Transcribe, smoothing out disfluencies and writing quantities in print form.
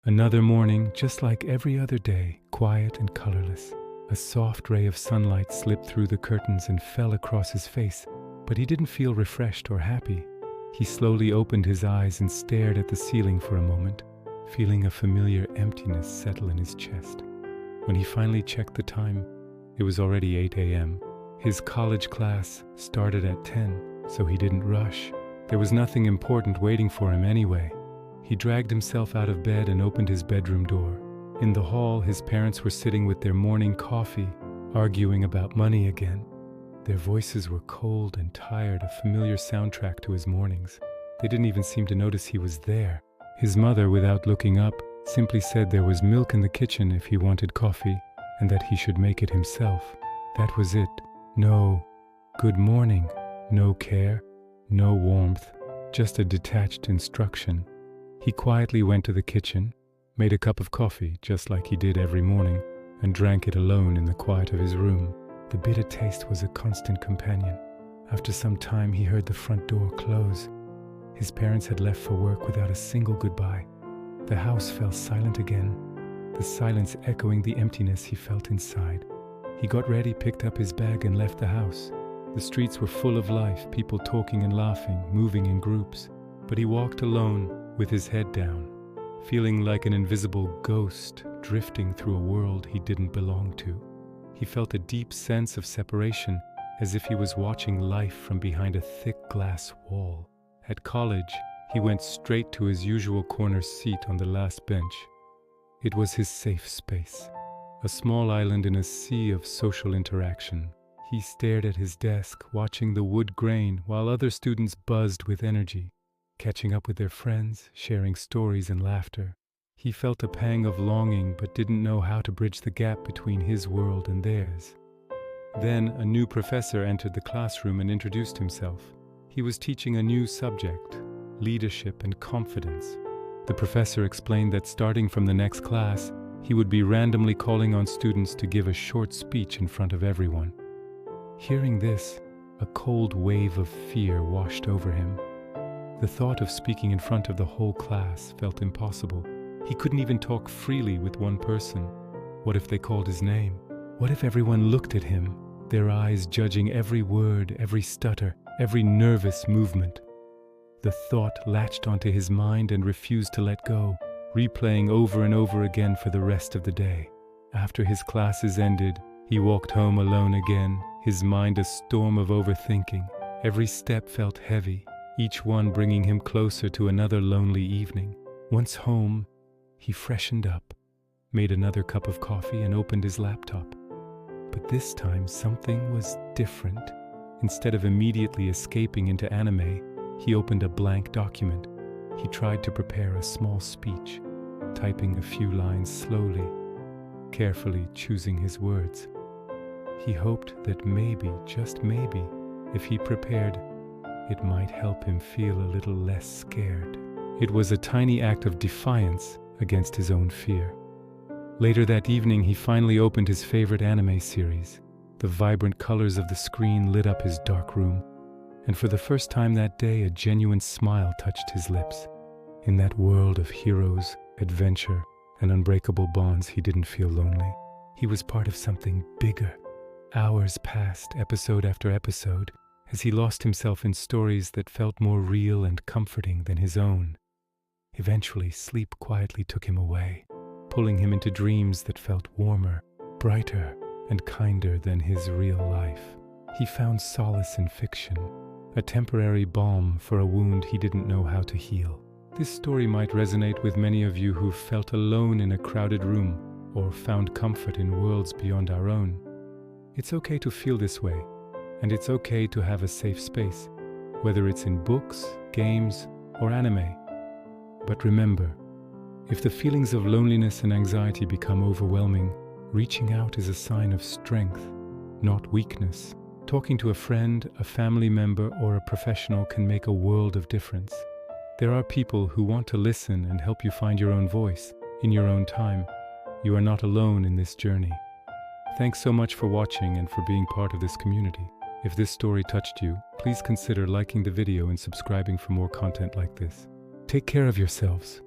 Another morning, just like every other day, quiet and colorless. A soft ray of sunlight slipped through the curtains and fell across his face, but he didn't feel refreshed or happy. He slowly opened his eyes and stared at the ceiling for a moment, feeling a familiar emptiness settle in his chest. When he finally checked the time, it was already 8 a.m. His college class started at 10, so he didn't rush. There was nothing important waiting for him anyway. He dragged himself out of bed and opened his bedroom door. In the hall, his parents were sitting with their morning coffee, arguing about money again. Their voices were cold and tired, a familiar soundtrack to his mornings. They didn't even seem to notice he was there. His mother, without looking up, simply said there was milk in the kitchen if he wanted coffee, and that he should make it himself. That was it. No good morning, no care, no warmth, just a detached instruction. He quietly went to the kitchen, made a cup of coffee just like he did every morning, and drank it alone in the quiet of his room. The bitter taste was a constant companion. After some time, he heard the front door close. His parents had left for work without a single goodbye. The house fell silent again, the silence echoing the emptiness he felt inside. He got ready, picked up his bag, and left the house. The streets were full of life, people talking and laughing, moving in groups. But he walked alone, with his head down, feeling like an invisible ghost drifting through a world he didn't belong to. He felt a deep sense of separation, as if he was watching life from behind a thick glass wall. At college, he went straight to his usual corner seat on the last bench. It was his safe space, a small island in a sea of social interaction. He stared at his desk, watching the wood grain, while other students buzzed with energy, catching up with their friends, sharing stories and laughter. He felt a pang of longing but didn't know how to bridge the gap between his world and theirs. Then a new professor entered the classroom and introduced himself. He was teaching a new subject, leadership and confidence. The professor explained that starting from the next class, he would be randomly calling on students to give a short speech in front of everyone. Hearing this, a cold wave of fear washed over him. The thought of speaking in front of the whole class felt impossible. He couldn't even talk freely with one person. What if they called his name? What if everyone looked at him, their eyes judging every word, every stutter, every nervous movement? The thought latched onto his mind and refused to let go, replaying over and over again for the rest of the day. After his classes ended, he walked home alone again, his mind a storm of overthinking. Every step felt heavy, each one bringing him closer to another lonely evening. Once home, he freshened up, made another cup of coffee, and opened his laptop. But this time, something was different. Instead of immediately escaping into anime, he opened a blank document. He tried to prepare a small speech, typing a few lines slowly, carefully choosing his words. He hoped that maybe, just maybe, if he prepared, it might help him feel a little less scared. It was a tiny act of defiance against his own fear. Later that evening, he finally opened his favorite anime series. The vibrant colors of the screen lit up his dark room, and for the first time that day, a genuine smile touched his lips. In that world of heroes, adventure, and unbreakable bonds, he didn't feel lonely. He was part of something bigger. Hours passed, episode after episode, as he lost himself in stories that felt more real and comforting than his own. Eventually, sleep quietly took him away, pulling him into dreams that felt warmer, brighter, and kinder than his real life. He found solace in fiction, a temporary balm for a wound he didn't know how to heal. This story might resonate with many of you who felt alone in a crowded room or found comfort in worlds beyond our own. It's okay to feel this way, and it's okay to have a safe space, whether it's in books, games, or anime. But remember, if the feelings of loneliness and anxiety become overwhelming, reaching out is a sign of strength, not weakness. Talking to a friend, a family member, or a professional can make a world of difference. There are people who want to listen and help you find your own voice, in your own time. You are not alone in this journey. Thanks so much for watching and for being part of this community. If this story touched you, please consider liking the video and subscribing for more content like this. Take care of yourselves.